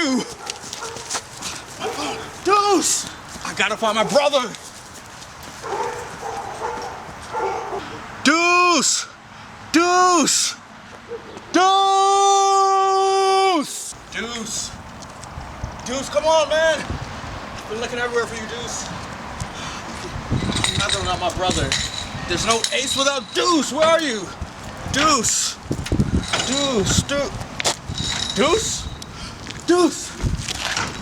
you? Deuce! I gotta find my brother. Deuce! Deuce! Deuce! Deuce! Deuce, come on, man! I've been looking everywhere for you, Deuce. Nothing without my brother. There's no Ace without Deuce. Where are you? Deuce! Deuce! Deuce! Deuce! Deuce!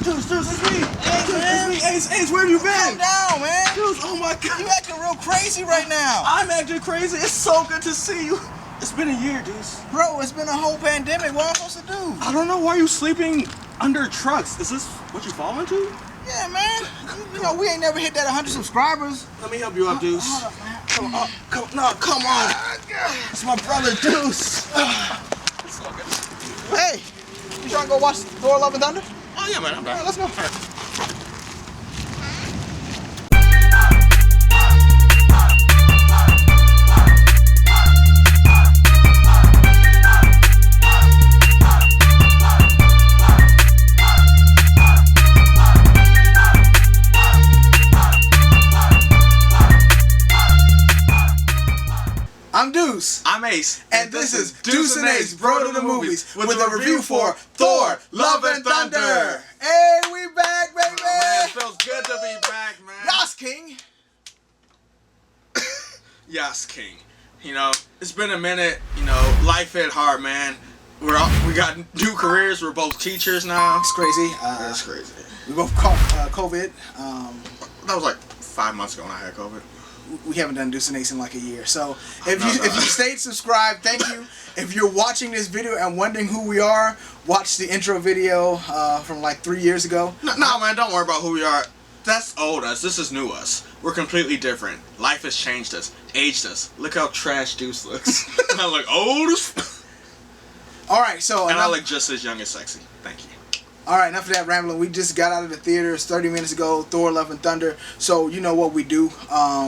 Deuce, it's me! Hey, man! It's me, Ace, where have you been? Calm down, man! Deuce, oh my God! You acting real crazy right now! I'm acting crazy. It's so good to see you. It's been a year, Deuce. Bro, it's been a whole pandemic. What am I supposed to do? I don't know. Why are you sleeping under trucks? Is this what you fall into? Yeah, man. You know, we ain't never hit that 100 subscribers. Let me help you up, Deuce. Hold up, man. Come on. Come on. It's my brother, Deuce. Hey, you trying to go watch Thor: Love and Thunder? Oh, yeah, man. I'm down. All right, let's go. I'm Deuce. I'm Ace. And this is Deuce and Ace, Bro to the Movies, with a review for Thor: Love and Thunder. Hey, we back, baby. Oh, man, it feels good to be back, man. Yas, King. Yes, King. You know, it's been a minute. You know, life hit hard, man. We got new careers. We're both teachers now. It's crazy. That's crazy. We both caught COVID. That was like 5 months ago when I had COVID. We haven't done Deuce and Ace in like a year. So if you stayed subscribed, thank you. If you're watching this video and wondering who we are, watch the intro video from like 3 years ago. No, man, don't worry about who we are. That's old us. This is new us. We're completely different. Life has changed us, aged us. Look how trash Deuce looks. I look old as Alright, so... And I look just as young and sexy. Thank you. Alright, enough of that rambling. We just got out of the theaters 30 minutes ago, Thor: Love and Thunder. So, you know what we do.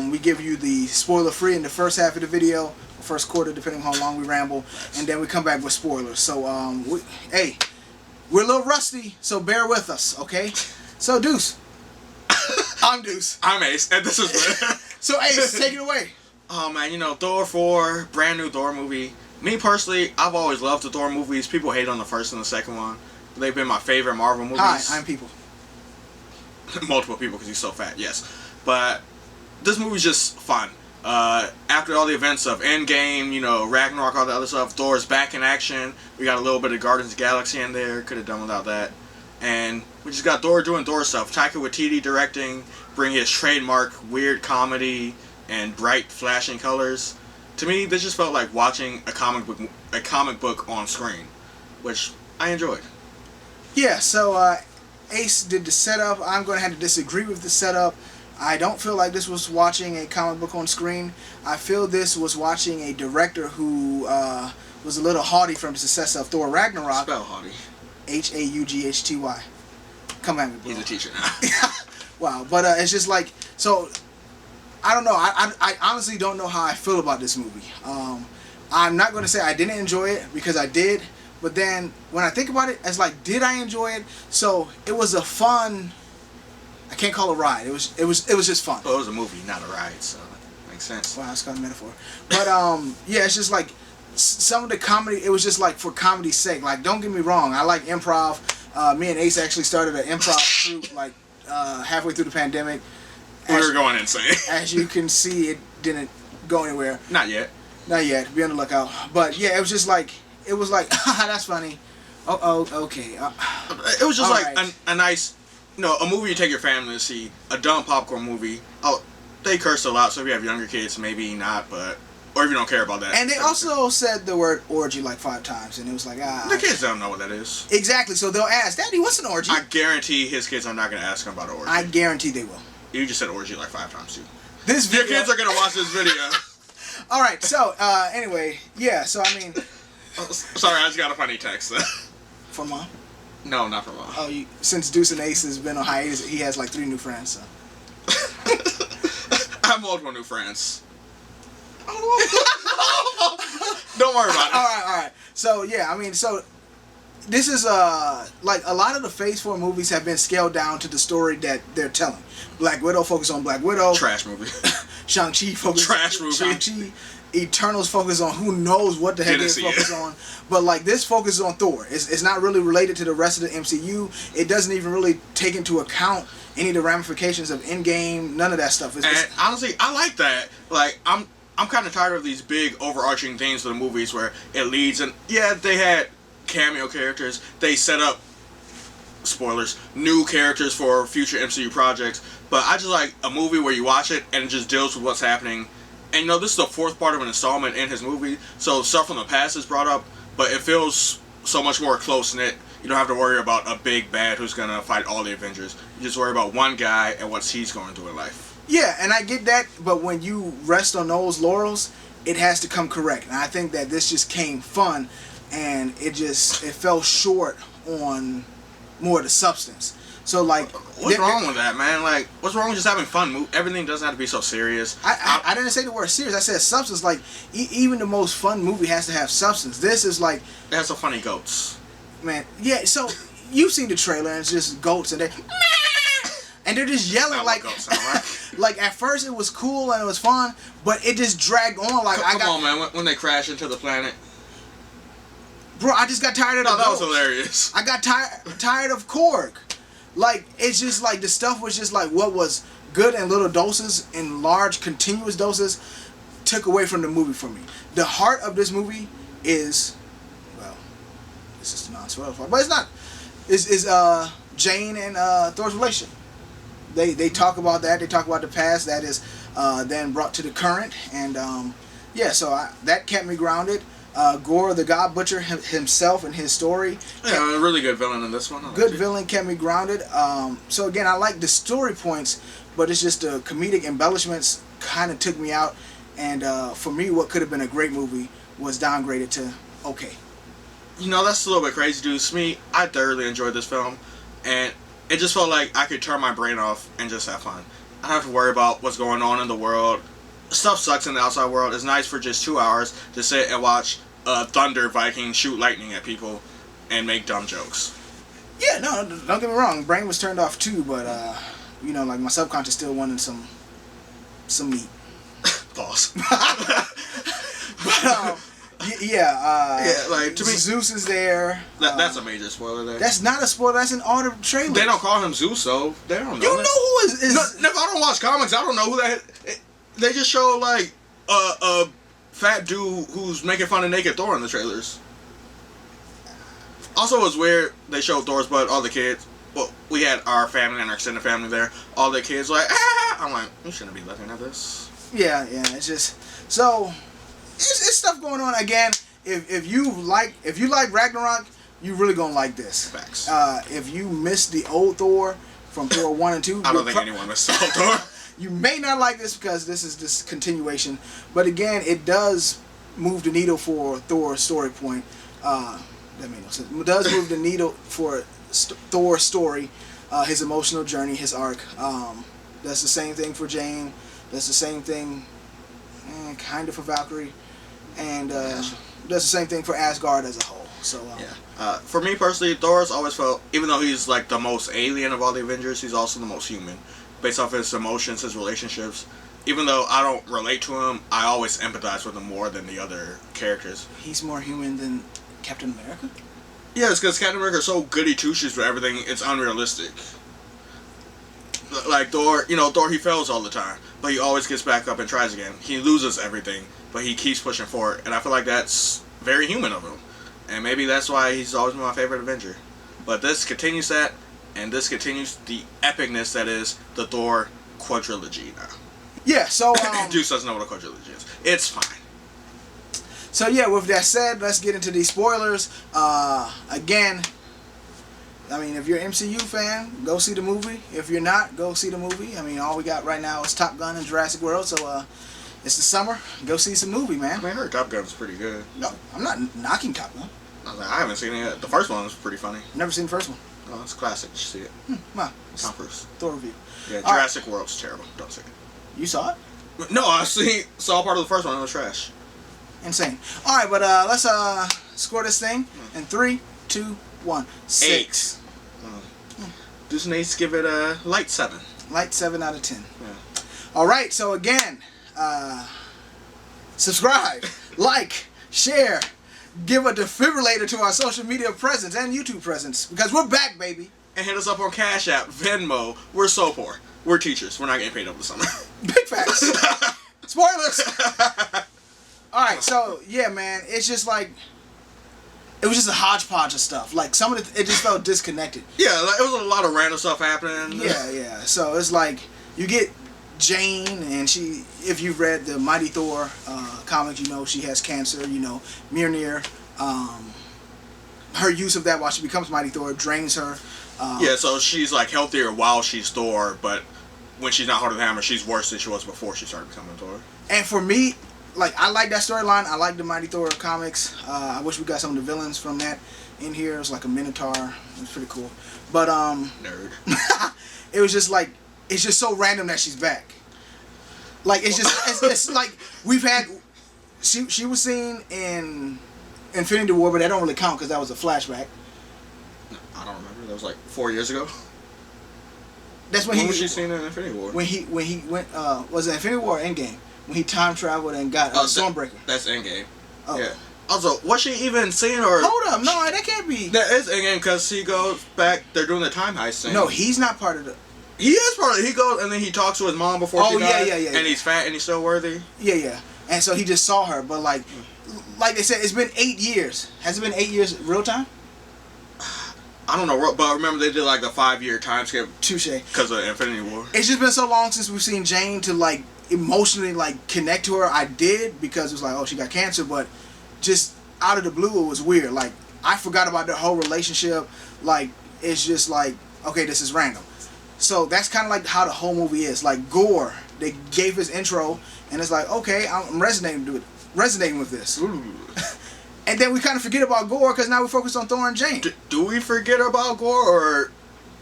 We give you the spoiler-free in the first half of the video, first quarter, depending on how long we ramble, and then we come back with spoilers. So, hey, we're a little rusty, so bear with us, okay? So, Deuce. I'm Deuce. I'm Ace, and this is... So, Ace, take it away. Oh, man, you know, Thor 4, brand new Thor movie. Me, personally, I've always loved the Thor movies. People hate on the first and the second one. They've been my favorite Marvel movies. Hi, I'm people. Multiple people because he's so fat, yes. But this movie's just fun. After all the events of Endgame, you know, Ragnarok, all the other stuff, Thor's back in action. We got a little bit of Guardians of the Galaxy in there. Could have done without that. And we just got Thor doing Thor stuff. Taika Waititi directing, bring his trademark weird comedy and bright flashing colors. To me, this just felt like watching a comic book on screen, which I enjoyed. Yeah, so Ace did the setup. I'm going to have to disagree with the setup. I don't feel like this was watching a comic book on screen. I feel this was watching a director who was a little haughty from the success of Thor Ragnarok. Spell haughty. H-A-U-G-H-T-Y. Come at me, bro. He's a teacher now. Wow, but it's just like, so, I don't know. I honestly don't know how I feel about this movie. I'm not going to say I didn't enjoy it, because I did. But then, when I think about it, it's like, did I enjoy it? So, it was a fun... I can't call it a ride. It was just fun. Well, it was a movie, not a ride, so that makes sense. Wow, that's kind of a metaphor. But, yeah, it's just like, some of the comedy, it was just like, for comedy's sake. Like, don't get me wrong, I like improv. Me and Ace actually started an improv troupe, like, halfway through the pandemic. We were going insane. As you can see, it didn't go anywhere. Not yet. Not yet. Be on the lookout. But, yeah, it was just like... It was like, that's funny. Oh, okay. It was just like right. a nice, you know, a movie you take your family to see. A dumb popcorn movie. Oh, they curse a lot, so if you have younger kids, maybe not, but... Or if you don't care about that. And they also said the word orgy like 5 times, and it was like, The kids don't know what that is. Exactly, so they'll ask, Daddy, what's an orgy? I guarantee his kids are not going to ask him about an orgy. I guarantee they will. You just said orgy like 5 times, too. This video... Your kids are going to watch this video. Alright, so, anyway, yeah, so I mean... Oh, sorry, I just got a funny text. From Mom? No, not from Mom. Oh, since Deuce and Ace has been on hiatus, he has like 3 new friends, so... I have multiple new friends. Don't worry about it. Alright. So, yeah, I mean, so... this is like a lot of the Phase 4 movies have been scaled down to the story that they're telling. Black Widow focus on Black Widow. Trash movie. Shang-Chi focus Trash movie. Shang-Chi. Eternals focus on who knows what the heck they focus on. But like this focuses on Thor. It's not really related to the rest of the MCU. It doesn't even really take into account any of the ramifications of Endgame. None of that stuff. And honestly, I like that. Like I'm kind of tired of these big overarching themes of the movies where it leads, and yeah, they had cameo characters. They set up, spoilers, new characters for future MCU projects. But I just like a movie where you watch it and it just deals with what's happening. And you know, this is the fourth part of an installment in his movie, so stuff from the past is brought up, but it feels so much more close-knit. You don't have to worry about a big bad who's gonna fight all the Avengers. You just worry about one guy and what he's going through in life. Yeah, and I get that, but when you rest on those laurels, it has to come correct. And I think that this just came fun, and it fell short on more of the substance. So like, what's wrong with that, man? Like, what's wrong with just having fun? Everything doesn't have to be so serious. I didn't say the word serious. I said substance. Like, even the most fun movie has to have substance. This is like, it has some funny goats. Man, yeah. So you've seen the trailer, and it's just goats, and they're just yelling like, goats sound, right? like at first it was cool and it was fun, but it just dragged on. Like come on, man. When they crash into the planet. Bro, I just got tired of the that was hilarious. I got tired of Korg. Like, it's just like the stuff was just like what was good in little doses, in large continuous doses, took away from the movie for me. The heart of this movie is, well, this is the non-spoiler part, but it's not. Is Jane and Thor's relation. They talk about that. They talk about the past that is then brought to the current, and yeah, so that kept me grounded. Gore the God Butcher himself and his story. Yeah, a really good villain in this one. Good villain, kept me grounded. So again, I like the story points, but it's just the comedic embellishments kind of took me out. And for me, what could have been a great movie was downgraded to okay. You know, that's a little bit crazy, dude. To me, I thoroughly enjoyed this film, and it just felt like I could turn my brain off and just have fun. I don't have to worry about what's going on in the world. Stuff sucks in the outside world. It's nice for just 2 hours to sit and watch Thunder Viking shoot lightning at people and make dumb jokes. Yeah, no, don't get me wrong. Brain was turned off too, but you know, like my subconscious still wanted some meat. Pause. But yeah, like to me, Zeus is there. That's a major spoiler there. That's not a spoiler. That's an all the trailer. They don't call him Zeus, though. They don't know. You know who is? No, if I don't watch comics, I don't know who that. They just show like a fat dude who's making fun of naked Thor in the trailers. Also, it was weird. They showed Thor's butt. All the kids. Well, we had our family and our extended family there. All the kids were like, ah! I'm like, you shouldn't be looking at this. Yeah. It's just so. It's stuff going on again. If you like Ragnarok, you really gonna like this. Facts. If you missed the old Thor from Thor 1 and 2, I don't think anyone missed the old Thor. You may not like this because this is this continuation, but again, it does move the needle for Thor's story point. That made no sense. It does move the needle for Thor's story, his emotional journey, his arc. That's the same thing for Jane. That's the same thing, kind of for Valkyrie, and that's the same thing for Asgard as a whole. So yeah. For me personally, Thor's always felt, even though he's like the most alien of all the Avengers, he's also the most human. Based off his emotions, his relationships. Even though I don't relate to him, I always empathize with him more than the other characters. He's more human than Captain America? Yeah, it's because Captain America is so goody two-shoes with everything, it's unrealistic. Like Thor, Thor, he fails all the time, but he always gets back up and tries again. He loses everything, but he keeps pushing forward, and I feel like that's very human of him. And maybe that's why he's always been my favorite Avenger. But this continues that. And this continues the epicness that is the Thor quadrilogy now. Yeah, so Deuce doesn't know what a quadrilogy is. It's fine. So yeah, with that said, let's get into these spoilers. Again, I mean, if you're an MCU fan, go see the movie. If you're not, go see the movie. I mean, all we got right now is Top Gun and Jurassic World. So it's the summer. Go see some movie, man. I mean, I heard Top Gun's pretty good. No, I'm not knocking Top Gun. I haven't seen it yet. The first one was pretty funny. Never seen the first one. Oh, it's classic. You should see it. Wow. Tom Cruise. Thor review. Yeah, Jurassic World's terrible. Don't see it. You saw it? No, I saw part of the first one. It was trash. Insane. All right, but let's score this thing in 3, 2, 1. 6. Deuce Ace give it a light 7. Light 7 out of 10. Yeah. All right, so again, subscribe, like, share, give a defibrillator to our social media presence and YouTube presence, because we're back, baby. And hit us up on Cash App, Venmo. We're so poor. We're teachers. We're not getting paid over the summer. Big facts. Spoilers. All right, so yeah, man, it's just like it was just a hodgepodge of stuff. Like some of it just felt disconnected. Yeah, like, it was a lot of random stuff happening. Yeah. So it's like you get Jane, and she, if you've read the Mighty Thor comic, you know she has cancer. You know, Mjolnir, her use of that while she becomes Mighty Thor drains her. Yeah, so she's like healthier while she's Thor, but when she's not holding the hammer, she's worse than she was before she started becoming Thor. And for me, like, I like that storyline. I like the Mighty Thor comics. I wish we got some of the villains from that in here. It was like a Minotaur. It was pretty cool. But nerd. it was just like, it's just so random that she's back. Like, it's just it's like we've had. She was seen in Infinity War, but that don't really count because that was a flashback. I don't remember. That was like 4 years ago. That's when When was she seen in Infinity War? When he went was it Infinity War or Endgame? When he time traveled and got Stormbreaker. That's Endgame. Oh. Yeah. Also, was she even seen or? Hold up, no, that can't be. That is Endgame because he goes back. They're doing the time heist thing. No, he's not part of the. He is part of it. He goes and then he talks to his mom before she dies. Yeah. And he's fat and he's still worthy. Yeah. And so he just saw her, but like they said, it's been 8 years. Has it been 8 years real time? I don't know, but remember they did like the 5-year time skip. Touche. Because of Infinity War. It's just been so long since we've seen Jane to like emotionally like connect to her. I did because it was like, oh, she got cancer, but just out of the blue, it was weird. Like I forgot about their whole relationship. Like it's just like, okay, this is random. So that's kind of like how the whole movie is. Like Gore, they gave his intro, and it's like, okay, I'm resonating with this. And then we kind of forget about Gore because now we focus on Thor and Jane. Do we forget about Gore, or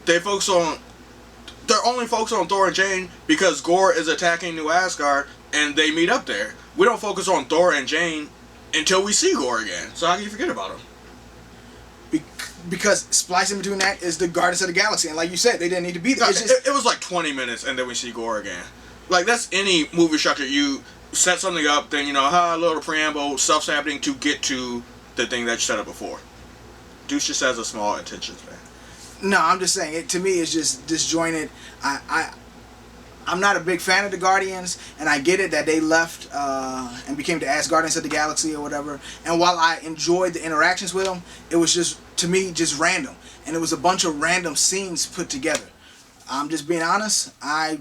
they focus on? They're only focused on Thor and Jane because Gore is attacking New Asgard and they meet up there. We don't focus on Thor and Jane until we see Gore again. So how can you forget about him? Because splicing between that is the Guardians of the Galaxy, and like you said, they didn't need to be there. It was like 20 minutes, and then we see Gore again. Like that's any movie structure. You set something up, then you know, a little preamble, stuff's happening to get to the thing that you set up before. Deuce just has a small attention span. No, I'm just saying it. To me, it's just disjointed. I'm not a big fan of the Guardians, and I get it that they left and became the Guardians of the Galaxy or whatever. And while I enjoyed the interactions with them, it was just, to me, just random. And it was a bunch of random scenes put together. I'm just being honest. I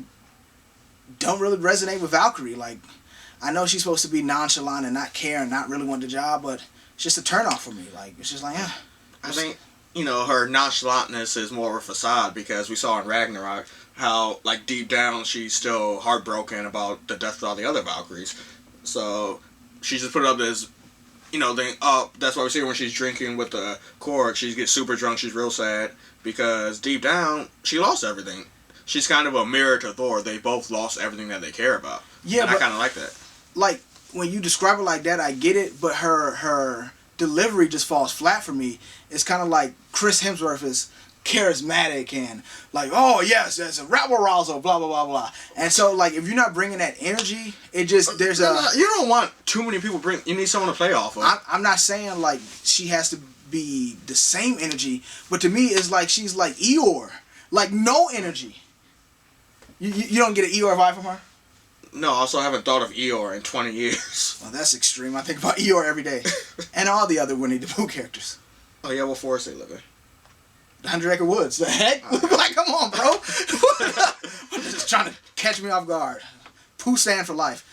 don't really resonate with Valkyrie. Like, I know she's supposed to be nonchalant and not care and not really want the job, but it's just a turnoff for me. Like, it's just like, yeah. I think, you know, her nonchalantness is more of a facade because we saw in Ragnarok how, like, deep down she's still heartbroken about the death of all the other Valkyries. So she just put up this, you know, thing up. That's why we see her when she's drinking with the Korg. She gets super drunk. She's real sad because deep down she lost everything. She's kind of a mirror to Thor. They both lost everything that they care about. Yeah, and I kind of like that. Like, when you describe it like that, I get it, but her delivery just falls flat for me. It's kind of like Chris Hemsworth is charismatic and like, oh yes, there's a rabble-rousel, blah blah blah blah. And so like, if you're not bringing that energy, it just you don't want too many people you need someone to play off of. I'm not saying like she has to be the same energy, but to me it's like she's like Eeyore, like no energy. You don't get an Eeyore vibe from her? No, I also haven't thought of Eeyore in 20 years. Well, that's extreme. I think about Eeyore every day. And all the other Winnie the Pooh characters. Oh yeah, what forest they live in? The 100 Acre Woods. The heck? Like, come on, bro. Just trying to catch me off guard. Pooh stand for life.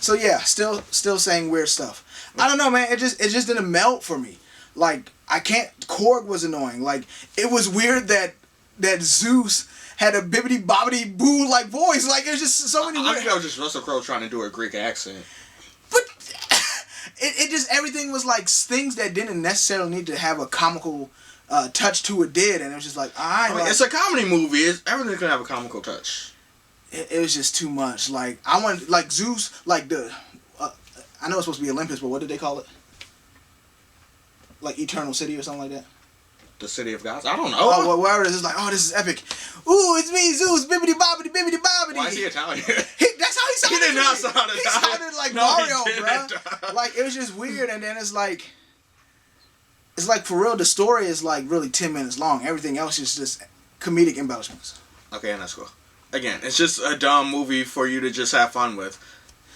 So yeah, still saying weird stuff. I don't know, man. It just didn't melt for me. Like, I can't. Korg was annoying. Like, it was weird that Zeus had a bibbity bobbity boo like voice. Like, there's just so many. I think that was just Russell Crowe trying to do a Greek accent. But it just, everything was like things that didn't necessarily need to have a comical touch to it did, and it was just like, I mean, it's a comedy movie. Everything's gonna have a comical touch. It was just too much. Like, I want, like, Zeus, like the I know it's supposed to be Olympus, but what did they call it? Like Eternal City or something like that. the city of gods. I don't know. Oh, well, whatever it is, it's like, oh, this is epic. Ooh, it's me, Zeus, bibbidi bobbidi, bibbidi bobbidi. Why is he Italian? That's how he sounded. He did not sound Italian. He sounded like Mario, bro. Like, it was just weird, and then it's like for real, the story is like really 10 minutes long. Everything else is just comedic embellishments. Okay, and that's cool. Again, it's just a dumb movie for you to just have fun with.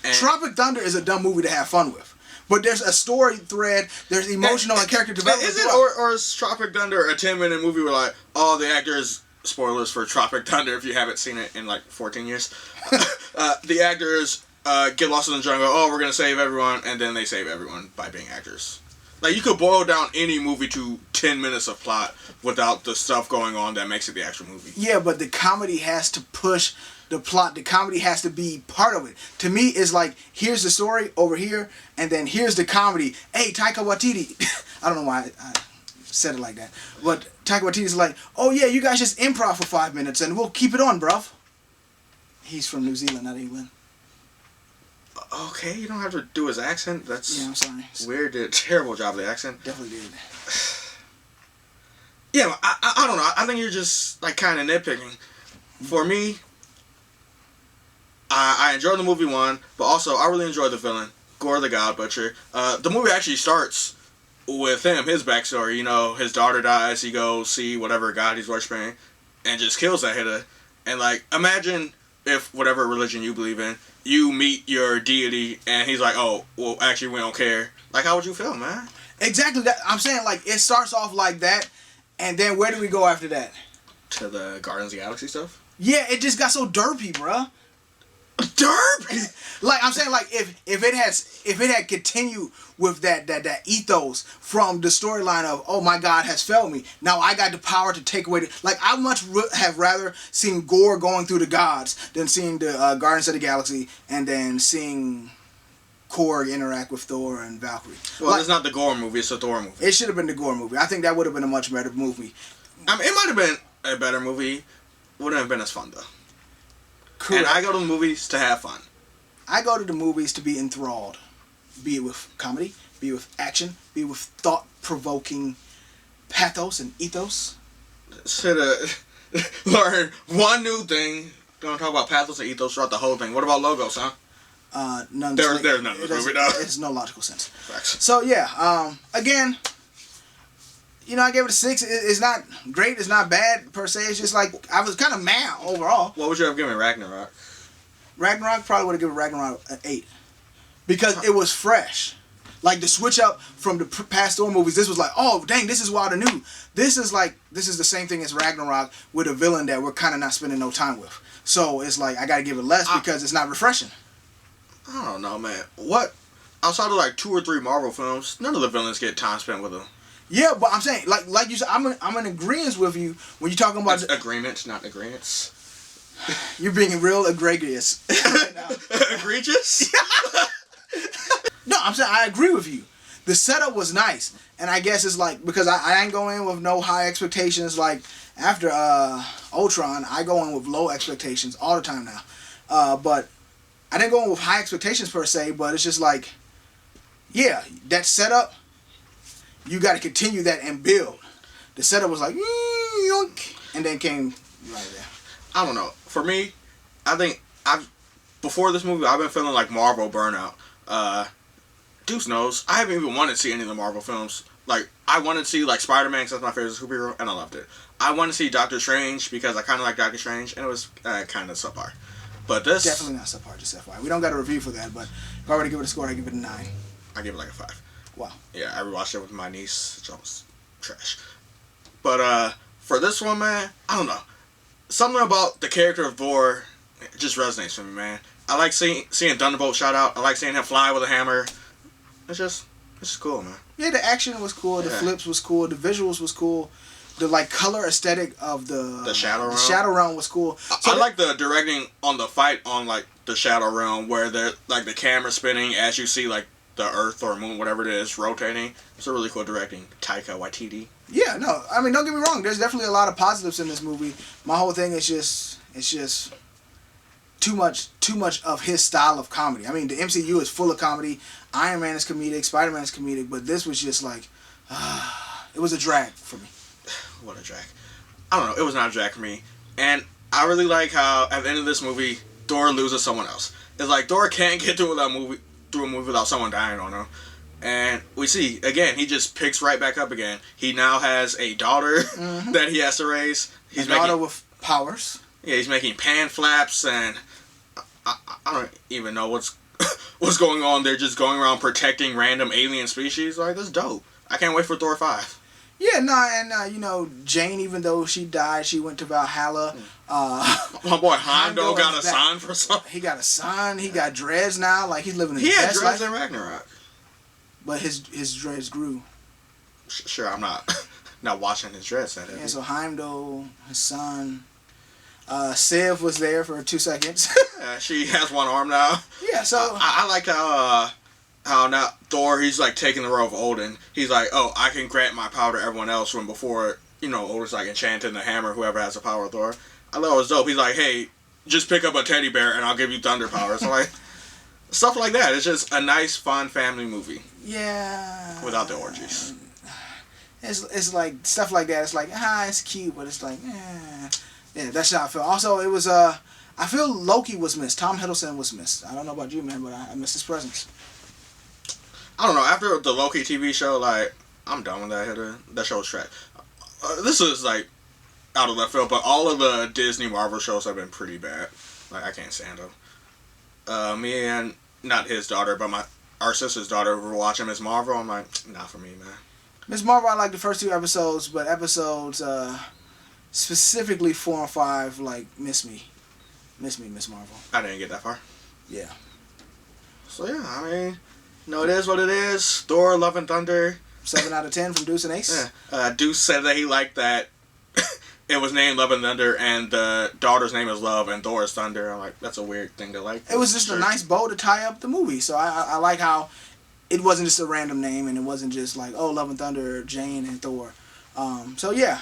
And Tropic Thunder is a dumb movie to have fun with. But there's a story thread, there's emotional and character development. Is it, or is Tropic Thunder a 10-minute movie where, like, all the actors, spoilers for Tropic Thunder if you haven't seen it in, like, 14 years, the actors get lost in the jungle, oh, we're going to save everyone, and then they save everyone by being actors. Like, you could boil down any movie to 10 minutes of plot without the stuff going on that makes it the actual movie. Yeah, but the comedy has to push the plot. The comedy has to be part of it. To me, it's like, here's the story over here, and then here's the comedy. Hey, Taika Waititi. I don't know why I said it like that. But Taika Waititi's like, oh yeah, you guys just improv for 5 minutes, and we'll keep it on, bruv. He's from New Zealand, not England. Okay, you don't have to do his accent. That's I'm sorry. Weird. Did a terrible job of the accent. Definitely did. Yeah, I don't know. I think you're just, like, kind of nitpicking. For me, I enjoyed the movie one, but also I really enjoyed the villain, Gore the God Butcher. The movie actually starts with him, his backstory. You know, his daughter dies, he goes see whatever god he's worshiping, and just kills that hitter. And, like, imagine if whatever religion you believe in, you meet your deity, and he's like, oh, well, actually, we don't care. Like, how would you feel, man? Exactly. That I'm saying, like, it starts off like that, and then where do we go after that? To the Guardians of the Galaxy stuff? Yeah, it just got so derpy, bruh. Derp. Like, I'm saying, like, if it had continued with that ethos from the storyline of, oh, my God has failed me, now I got the power to take away like, I much have rather seen Gore going through the gods than seeing the Guardians of the Galaxy and then seeing Korg interact with Thor and Valkyrie. Well, like, it's not the Gore movie, it's the Thor movie. It should have been the Gore movie. I think that would have been a much better movie. I mean, it might have been a better movie. Wouldn't have been as fun, though. Correct. And I go to the movies to have fun. I go to the movies to be enthralled. Be it with comedy, be it with action, be it with thought-provoking pathos and ethos. Should have learned one new thing. Don't talk about pathos and ethos throughout the whole thing. What about logos, huh? None. There's none in this movie, no. It's no logical sense. Facts. So, yeah, again, you know, I gave it a 6. It's not great. It's not bad, per se. It's just like, I was kind of mad overall. What would you have given Ragnarok? Ragnarok, probably would have given Ragnarok an 8. Because it was fresh. Like, the switch up from the past Thor movies, this was like, oh, dang, this is wild and new. This is the same thing as Ragnarok with a villain that we're kind of not spending no time with. So, it's like, I got to give it less because it's not refreshing. I don't know, man. What? Outside of, like, 2 or 3 Marvel films, none of the villains get time spent with them. Yeah, but I'm saying, like you said, I'm in agreement with you when you're talking about... That's agreements, not agreements. You're being real egregious right now. Egregious? No, I'm saying I agree with you. The setup was nice, and I guess it's like, because I ain't going in with no high expectations. Like, after Ultron, I go in with low expectations all the time now. But I didn't go in with high expectations per se, but it's just like, yeah, that setup, you got to continue that and build. The setup was like, and then came right there. I don't know. For me, I think before this movie, I've been feeling like Marvel burnout. Deuce knows. I haven't even wanted to see any of the Marvel films. Like, I wanted to see, like, Spider-Man because that's my favorite superhero, and I loved it. I wanted to see Doctor Strange because I kind of like Doctor Strange, and it was kind of subpar. But this... Definitely not subpar, just FYI. We don't got a review for that, but if I were to give it a score, I'd give it a 9. I give it like a 5. Wow. Yeah, I rewatched it with my niece. It's almost trash. But for this one, man, I don't know. Something about the character of Thor just resonates with me, man. I like seeing Thunderbolt shout out. I like seeing him fly with a hammer. It's just cool, man. Yeah, the action was cool. The flips was cool. The visuals was cool. The like color aesthetic of the Shadow Realm. The Shadow Realm was cool. So I like the directing on the fight on like the Shadow Realm, where the like the camera spinning as you see like the Earth or Moon, whatever it is, rotating. It's a really cool directing. Taika Waititi. Yeah, no, I mean, don't get me wrong. There's definitely a lot of positives in this movie. My whole thing is just too much of his style of comedy. I mean, the MCU is full of comedy. Iron Man is comedic. Spider-Man is comedic. But this was just like, it was a drag for me. what a drag. I don't know. It was not a drag for me. And I really like how at the end of this movie, Thor loses someone else. It's like Thor can't get through a movie without someone dying on him. And we see, again, he just picks right back up again. He now has a daughter that he has to raise. He's a daughter with powers. Yeah, he's making pan flaps, and I don't even know what's going on. They're just going around protecting random alien species. Like, that's dope. I can't wait for Thor 5. Yeah, and Jane, even though she died, she went to Valhalla. My boy Heimdall got a son for something. He got a son. He got dreads now. Like, he's living his best life. He had dreads in Ragnarok. But his dreads grew. Sure, I'm not watching his dreads. Yeah, so Heimdall, his son. Siv was there for 2 seconds. She has one arm now. Yeah, so I like how now Thor, he's like taking the role of Odin. He's like, oh, I can grant my power to everyone else when before, Odin's like enchanting the hammer, whoever has the power of Thor. I thought it was dope. He's like, hey, just pick up a teddy bear and I'll give you thunder powers. So like, stuff like that. It's just a nice, fun family movie. Yeah. Without the orgies. It's like, stuff like that. It's like, it's cute, but it's like, Yeah, that's how I feel. Also, it was, I feel Loki was missed. Tom Hiddleston was missed. I don't know about you, man, but I missed his presence. I don't know. After the Loki TV show, like, I'm done with that. That show was trash. This is, like, out of left field, but all of the Disney Marvel shows have been pretty bad. Like, I can't stand them. Me and, not his daughter, but our sister's daughter were watching Ms. Marvel. I'm like, not for me, man. Ms. Marvel, I like the first 2 episodes, but episodes, specifically 4 and 5, like, miss me, Ms. Marvel. I didn't get that far. Yeah. So, yeah, I mean, it is what it is. Thor, Love and Thunder. 7 out of 10 from Deuce and Ace. Yeah. Deuce said that he liked that it was named Love and Thunder, and the daughter's name is Love, and Thor is Thunder. I'm like, that's a weird thing to like. It was just a nice bow to tie up the movie. So I like how it wasn't just a random name, and it wasn't just like, oh, Love and Thunder, Jane and Thor. So, yeah,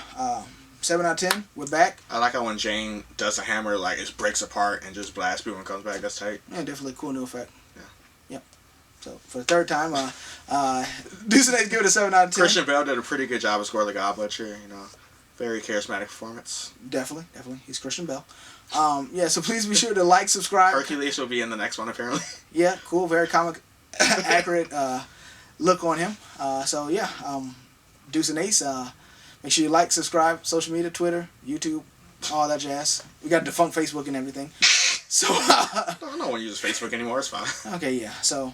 7 out of 10. We're back. I like how when Jane does a hammer, like, it breaks apart and just blasts people and comes back. That's tight. Yeah, definitely a cool new effect. Yeah. Yep. So, for the 3rd time, Deuce and Ace give it a 7 out of 10. Christian Bale did a pretty good job as Gore the God Butcher, Very charismatic performance. Definitely. He's Christian Bale. Yeah, so please be sure to like, subscribe. Hercules will be in the next one, apparently. Yeah, cool. Very comic accurate look on him. So, yeah, Deuce and Ace, make sure you like, subscribe, social media, Twitter, YouTube, all that jazz. We got defunct Facebook and everything. So, no one uses Facebook anymore. It's fine. Okay, yeah. So,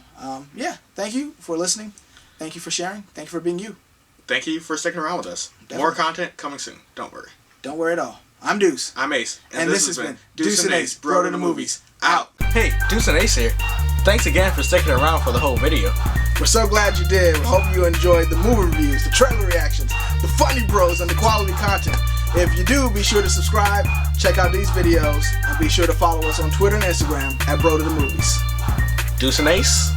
yeah, thank you for listening. Thank you for sharing. Thank you for being you. Thank you for sticking around with us. Definitely. More content coming soon. Don't worry. Don't worry at all. I'm Deuce. I'm Ace. And this has been Deuce and Ace, Bro to the Movies. Out. Hey, Deuce and Ace here. Thanks again for sticking around for the whole video. We're so glad you did. We hope you enjoyed the movie reviews, the trailer reactions, the funny bros, and the quality content. If you do, be sure to subscribe, check out these videos, and be sure to follow us on Twitter and Instagram at Bro to the Movies. Deuce and Ace.